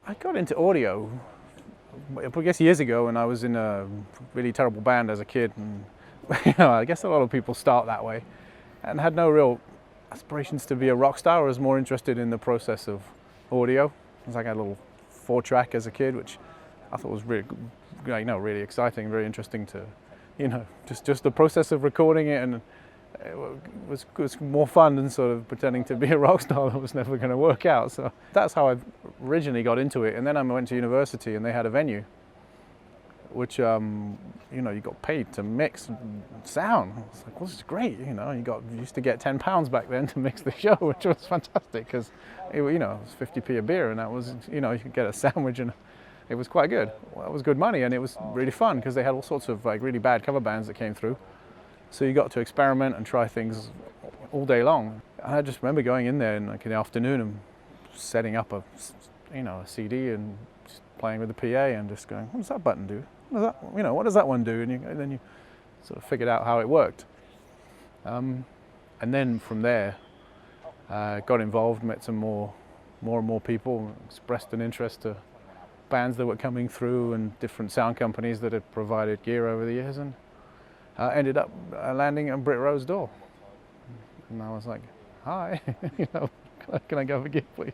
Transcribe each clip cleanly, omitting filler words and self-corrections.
I got into audio, I guess years ago, when I was in a really terrible band as a kid, and I guess a lot of people start that way, and had no real aspirations to be a rock star. I was more interested in the process of audio. I was like a little 4-track as a kid, which I thought was really, really exciting, very interesting to, just the process of recording it, and it was more fun than sort of pretending to be a rock star that was never going to work out. So that's how I originally got into it. And then I went to university, and they had a venue, which you got paid to mix sound. I was like, well, this is great. You used to get £10 back then to mix the show, which was fantastic because it was 50p a beer, and that was you could get a sandwich, and it was quite good. Well, it was good money, and it was really fun because they had all sorts of like really bad cover bands that came through. So you got to experiment and try things all day long. And I just remember going in there in the afternoon and setting up a CD and just playing with the PA and just going, what does that button do? What does that one do? And then you sort of figured out how it worked. And then from there, got involved, met some more and more people, expressed an interest to bands that were coming through and different sound companies that had provided gear over the years, and ended up landing on Brit Row's door. And I was like, hi, can I go for a gig, please?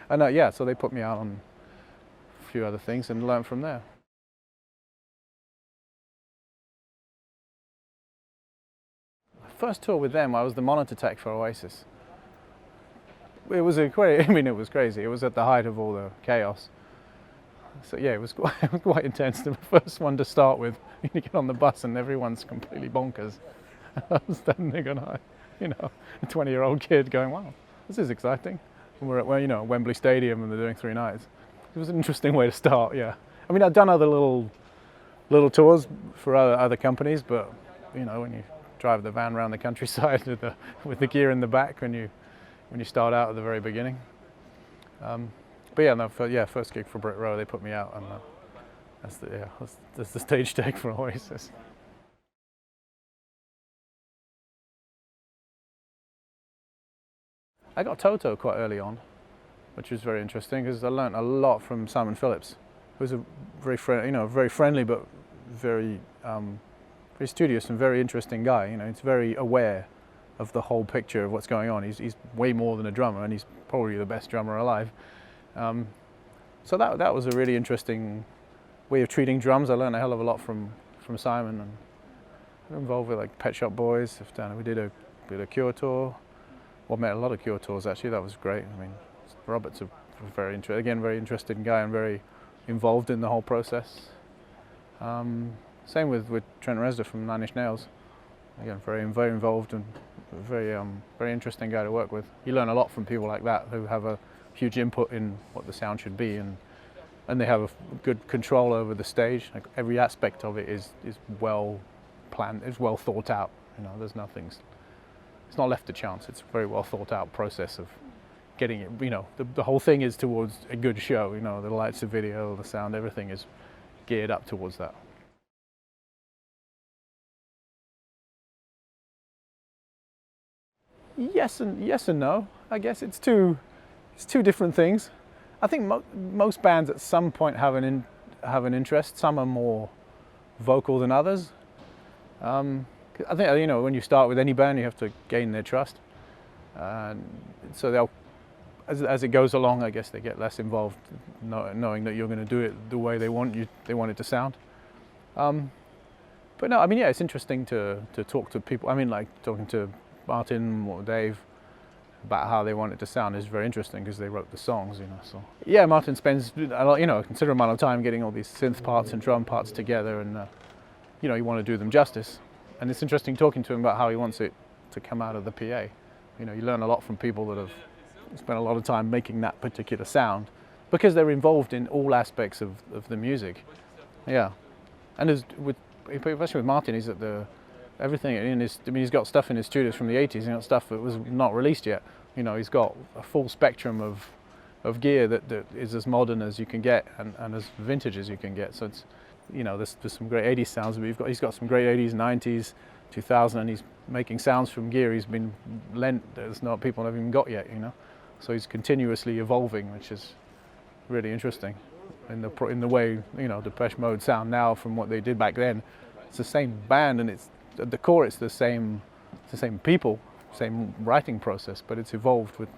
And so they put me out on a few other things and learned from there. First tour with them, I was the monitor tech for Oasis. It was it was crazy. It was at the height of all the chaos. So yeah, it was quite intense. The first one to start with, you get on the bus and everyone's completely bonkers. I was standing there going, a 20-year-old kid going, wow, this is exciting. And we're at Wembley Stadium, and they're doing 3 nights. It was an interesting way to start, yeah. I mean, I'd done other little tours for other companies, but when you drive the van around the countryside with the gear in the back when you start out at the very beginning. But yeah, first gig for Brit Row, they put me out, and that's the stage take for Oasis. I got Toto quite early on, which was very interesting because I learnt a lot from Simon Phillips, who's a very very friendly but very very studious and very interesting guy. He's very aware of the whole picture of what's going on. He's way more than a drummer, and he's probably the best drummer alive. So that was a really interesting way of treating drums. I learned a hell of a lot from Simon, and I'm involved with like Pet Shop Boys. We did a Cure tour. Well, met a lot of Cure tours actually. That was great. I mean, Robert's a very interesting guy and very involved in the whole process. Same with Trent Reznor from Nine Inch Nails. Again, very involved and very interesting guy to work with. You learn a lot from people like that who have a huge input in what the sound should be, and they have a good control over the stage. Like every aspect of it is well planned, is well thought out. There's nothing. It's not left to chance. It's a very well thought out process of getting it. The whole thing is towards a good show. The lights, the video, the sound, everything is geared up towards that. Yes and no. I guess it's two different things. I think most bands at some point have an interest. Some are more vocal than others. I think when you start with any band, you have to gain their trust. So they'll, as it goes along, I guess they get less involved, knowing that you're going to do it the way they want it to sound. But no, I mean, yeah, it's interesting to talk to people. I mean, like talking to Martin or Dave about how they want it to sound is very interesting because they wrote the songs, So yeah, Martin spends a lot, a considerable amount of time getting all these synth parts and drum parts together, and you want to do them justice. And it's interesting talking to him about how he wants it to come out of the PA. You learn a lot from people that have spent a lot of time making that particular sound because they're involved in all aspects of the music. Yeah, and especially with Martin, he's at everything in his. I mean, he's got stuff in his studios from the 80s. He's got stuff that was not released yet. He's got a full spectrum of gear that is as modern as you can get and as vintage as you can get. So it's, there's some great 80s sounds, but he's got some great 80s, 90s, 2000, and he's making sounds from gear he's been lent. There's not people have even got yet. So he's continuously evolving, which is really interesting in the way, you know, Depeche Mode sound now from what they did back then. It's the same band, and it's at the core it's the same people, same writing process, but it's evolved with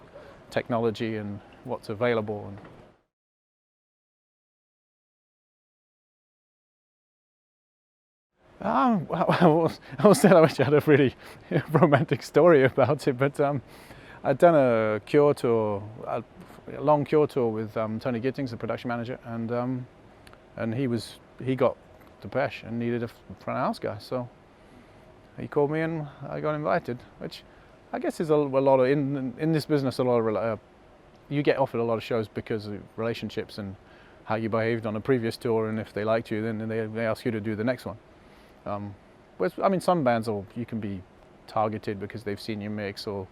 technology and what's available. And I wish I had a really romantic story about it, but I'd done a cure tour, a long cure tour with Tony Gittings, the production manager, and he got Depeche and needed a front of house guy, so he called me and I got invited, which I guess is a lot of in this business. A lot of you get offered a lot of shows because of relationships and how you behaved on a previous tour, and if they liked you, then they ask you to do the next one. I mean, some bands you can be targeted because they've seen you mix, or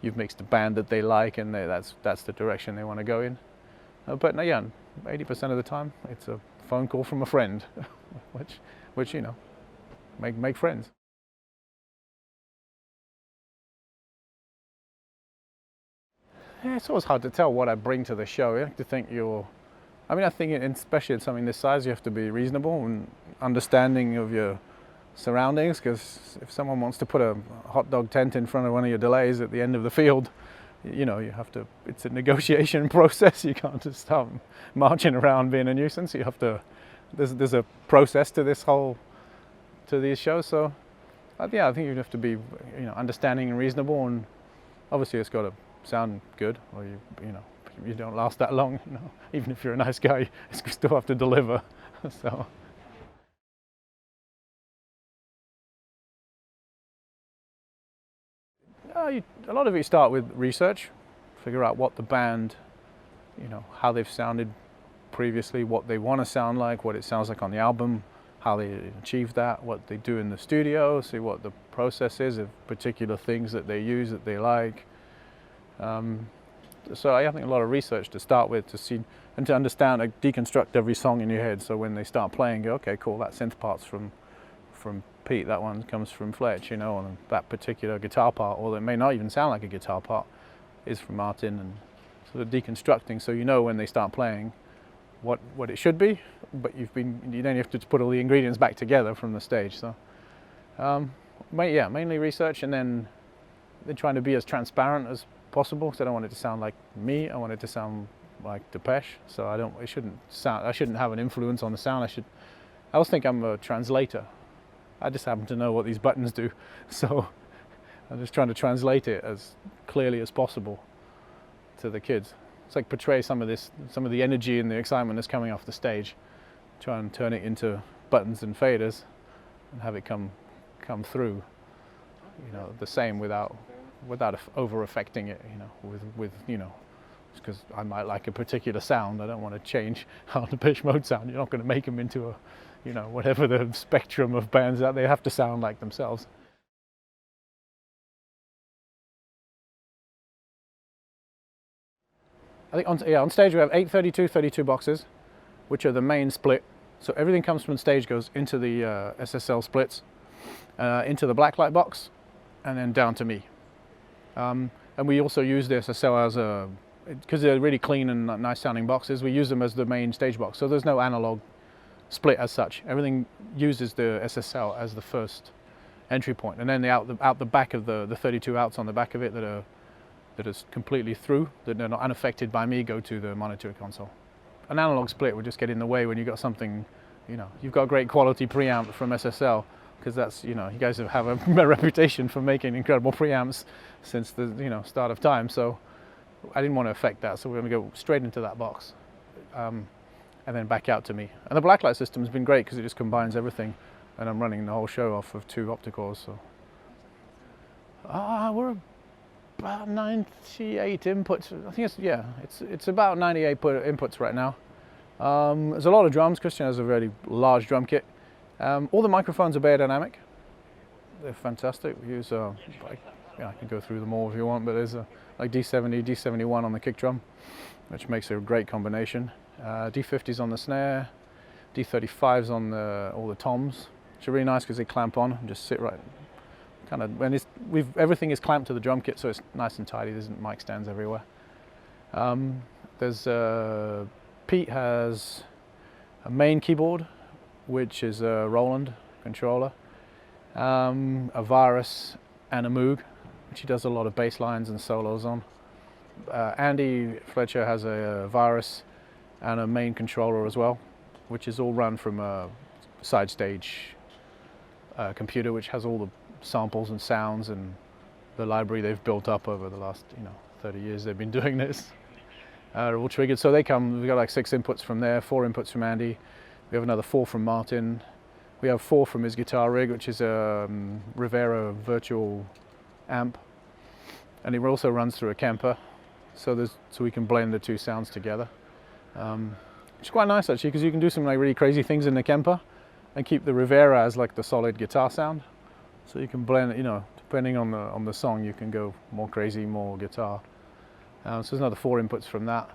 you've mixed a band that they like, and that's the direction they want to go in. But yeah, 80% of the time, it's a phone call from a friend, which you know, make friends. Yeah, it's always hard to tell what I bring to the show. You have to think I think especially in something this size, you have to be reasonable and understanding of your surroundings, because if someone wants to put a hot dog tent in front of one of your delays at the end of the field, you know, you have to, it's a negotiation process. You can't just start marching around being a nuisance. You have to, there's a process to these shows. So yeah, I think you have to be, you know, understanding and reasonable, and obviously it's got to sound good, or you don't last that long, you know. Even if you're a nice guy, you still have to deliver. So a lot of it, you start with research, figure out what the band, you know, how they've sounded previously, what they want to sound like, what it sounds like on the album, how they achieve that, what they do in the studio, see what the process is of particular things that they use that they like. So I think a lot of research to start with, to see and to understand, like, deconstruct every song in your head, so when they start playing, go, okay, cool, that synth part's from Pete, that one comes from Fletch, you know, and that particular guitar part, or that may not even sound like a guitar part, is from Martin, and sort of deconstructing, so you know when they start playing what it should be, but you then have to put all the ingredients back together from the stage. So yeah, mainly research, and then trying to be as transparent as possible, because I don't want it to sound like me. I want it to sound like Depeche, so I shouldn't have an influence on the sound. I always think I'm a translator. I just happen to know what these buttons do, so I'm just trying to translate it as clearly as possible to the kids. It's like portray some of the energy and the excitement that's coming off the stage, try and turn it into buttons and faders, and have it come through, you know, the same without over affecting it, you know, with you know, because I might like a particular sound. I don't want to change how the Depeche Mode sound. You're not going to make them into a, you know, whatever the spectrum of bands that they have to sound like themselves. I think on stage we have 8 32 boxes, which are the main split. So everything comes from the stage, goes into the SSL splits, into the blacklight box, and then down to me. And we also use the SSL as because they're really clean and nice sounding boxes, we use them as the main stage box. So there's no analog split as such. Everything uses the SSL as the first entry point, and then out the back of the 32 outs on the back of it that is completely through, that are not unaffected by me, go to the monitor console. An analog split would just get in the way when you've got something, you know, you've got a great quality preamp from SSL, because that's, you know, you guys have a reputation for making incredible preamps since the, you know, start of time. So I didn't want to affect that, so we're going to go straight into that box, and then back out to me. And the blacklight system has been great because it just combines everything, and I'm running the whole show off of 2 opticals. So we're about 98 inputs. I think it's about 98 inputs right now. There's a lot of drums. Christian has a really large drum kit. All the microphones are Beyerdynamic. They're fantastic. We use I can go through them all if you want, but there's like D70, D71 on the kick drum, which makes a great combination. D50s on the snare, D35s on all the toms, which are really nice because they clamp on and just sit right, kind of. And everything is clamped to the drum kit, so it's nice and tidy. There isn't mic stands everywhere. There's Pete has a main keyboard, which is a Roland controller, a Virus and a Moog, which he does a lot of bass lines and solos on. Andy Fletcher has a Virus and a main controller as well, which is all run from a side stage computer, which has all the samples and sounds and the library they've built up over the last 30 years they've been doing this. Are all triggered, so they come. We've got like 6 inputs from there, 4 inputs from Andy. We have another 4 from Martin. We have 4 from his guitar rig, which is a Rivera virtual amp, and it also runs through a Kemper, so we can blend the 2 sounds together. Which is quite nice actually, because you can do some like really crazy things in the Kemper and keep the Rivera as like the solid guitar sound. So you can blend, depending on the song, you can go more crazy, more guitar. So there's another 4 inputs from that.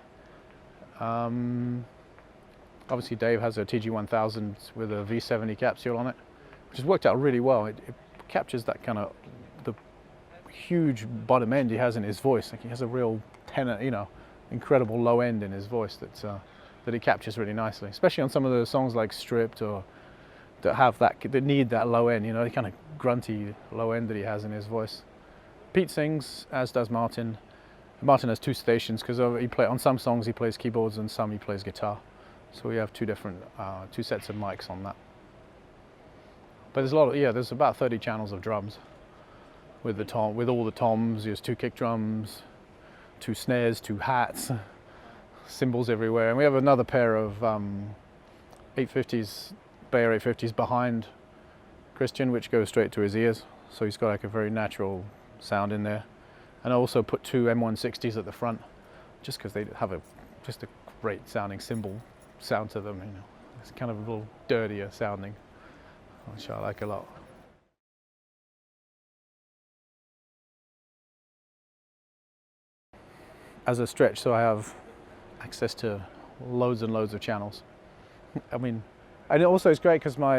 Obviously Dave has a TG1000 with a V70 capsule on it, which has worked out really well. It captures that kind of the huge bottom end he has in his voice. Like he has a real tenor, incredible low end in his voice that he captures really nicely, especially on some of the songs like Stripped or that need that low end, the kind of grunty low end that he has in his voice. Pete sings, as does Martin. Martin has 2 stations because on some songs he plays keyboards and some he plays guitar. So we have 2 sets of mics on that. But there's about 30 channels of drums with all the toms. There's 2 kick drums, 2 snares, 2 hats, cymbals everywhere, and we have another pair of 850s, Bayer 850s behind Christian, which goes straight to his ears. So he's got like a very natural sound in there. And I also put 2 M160s at the front, just because they have just a great sounding cymbal sound to them. It's kind of a little dirtier sounding, which I like a lot. As a stretch, so I have access to loads and loads of channels. And also it's great because my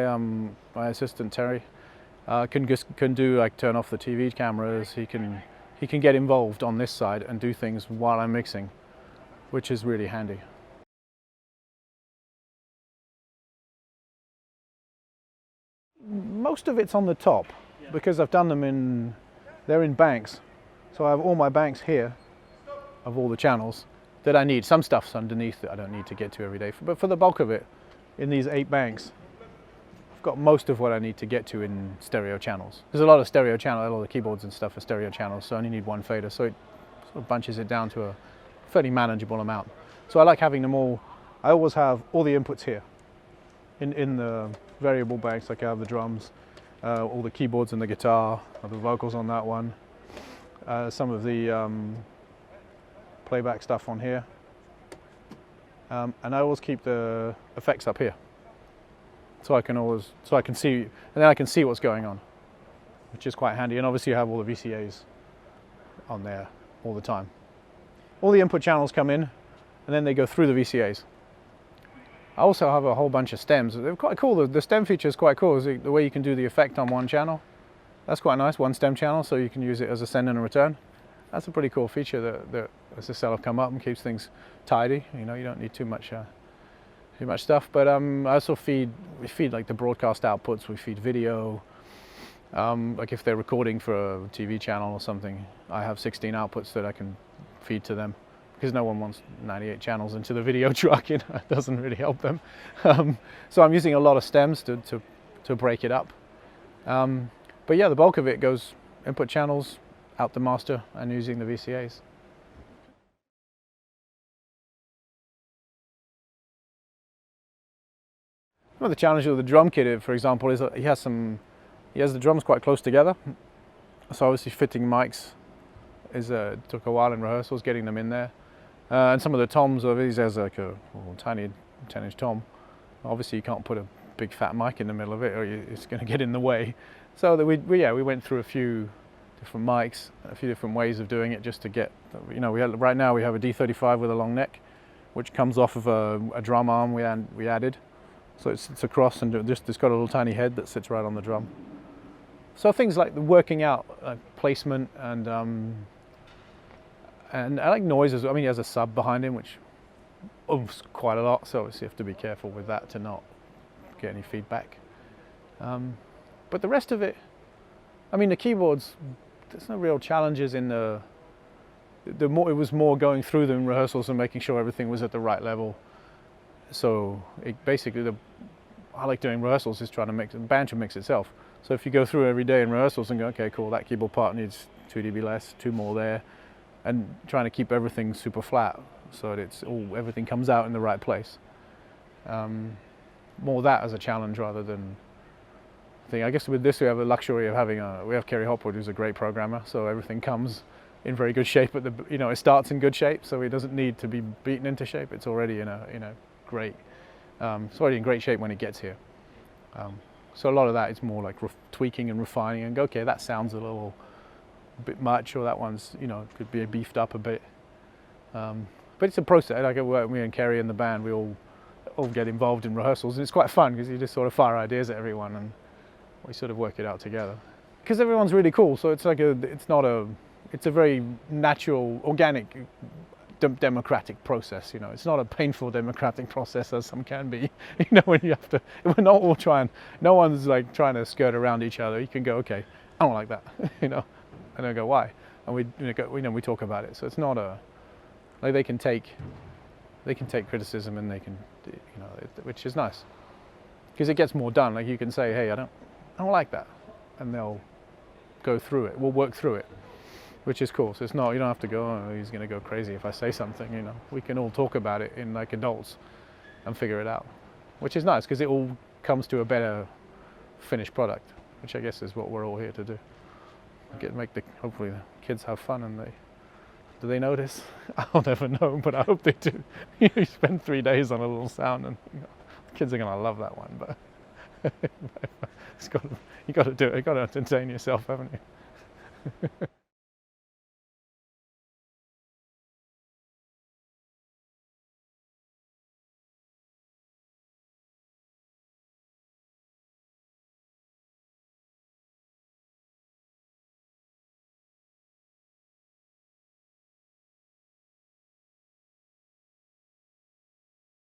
assistant Terry can do like turn off the TV cameras. He can get involved on this side and do things while I'm mixing, which is really handy. Most of it's on the top because I've done them they're in banks. So I have all my banks here of all the channels that I need. Some stuff's underneath that I don't need to get to every day, but for the bulk of it, in these 8 banks, I've got most of what I need to get to in stereo channels. There's a lot of stereo channels, all the keyboards and stuff are stereo channels, so I only need 1 fader, so it sort of bunches it down to a fairly manageable amount. So I like having them all. I always have all the inputs here in the variable banks. Like I have the drums, all the keyboards and the guitar, the vocals on that one, some of the playback stuff on here, and I always keep the effects up here, so I can see, and then I can see what's going on, which is quite handy. And obviously you have all the VCAs on there all the time. All the input channels come in, and then they go through the VCAs. I also have a whole bunch of stems. They're quite cool. The stem feature is quite cool. The way you can do the effect on one channel. That's quite nice, 1 stem channel, so you can use it as a send and a return. That's a pretty cool feature that SSL have come up and keeps things tidy. You don't need too much stuff. But I also we feed like the broadcast outputs. We feed video. Like if they're recording for a TV channel or something, I have 16 outputs that I can feed to them, because no one wants 98 channels into the video truck. It doesn't really help them. So I'm using a lot of stems to break it up. But yeah, the bulk of it goes input channels, out the master, and using the VCAs. One of the challenges with the drum kit, for example, is that he has the drums quite close together. So obviously fitting mics took a while in rehearsals, getting them in there. And some of the toms of these, has like a tiny 10-inch tom. Obviously you can't put a big fat mic in the middle of it, or it's going to get in the way. So that we went through a few different mics, a few different ways of doing it, just to get, right now we have a D35 with a long neck, which comes off of a drum arm we added. So it sits across, and it's got a little tiny head that sits right on the drum. So things like the working out placement and I like noises. He has a sub behind him, which oomph quite a lot, so obviously you have to be careful with that to not get any feedback. But the rest of it, I mean, the keyboards, there's no real challenges in it was more going through them in rehearsals and making sure everything was at the right level. So basically, I like doing rehearsals is trying to mix, the band should mix itself. So if you go through every day in rehearsals and go, okay, cool, that keyboard part needs 2 dB less, 2 more there, and trying to keep everything super flat so that everything comes out in the right place. More that as a challenge rather than thing. I guess with this we have the luxury of having we have Kerry Hopwood, who's a great programmer, so everything comes in very good shape at it starts in good shape, so it doesn't need to be beaten into shape. It's already in a great it's already in great shape when it gets here. So a lot of that is more like tweaking and refining and go, okay, that sounds a little bit much, or that one's could be beefed up a bit. But it's a process. Like me and Kerry and the band, we all get involved in rehearsals, and it's quite fun because you just sort of fire ideas at everyone and we sort of work it out together. Because everyone's really cool, so it's like it's a very natural, organic, democratic process. It's not a painful democratic process as some can be. When you have to, we're not all no one's like trying to skirt around each other. You can go, okay, I don't like that, and I go, why? And we talk about it. So it's not like they can take criticism and they can, which is nice because it gets more done. Like you can say, hey, I don't like that, and they'll go through it. We'll work through it, which is cool. So it's not, you don't have to go, oh, he's going to go crazy if I say something. We can all talk about it in like adults and figure it out, which is nice because it all comes to a better finished product, which I guess is what we're all here to do. Hopefully the kids have fun, and do they notice? I'll never know, but I hope they do. You spend 3 days on a little sound, and the kids are going to love that one. But you got to do it. You got to entertain yourself, haven't you?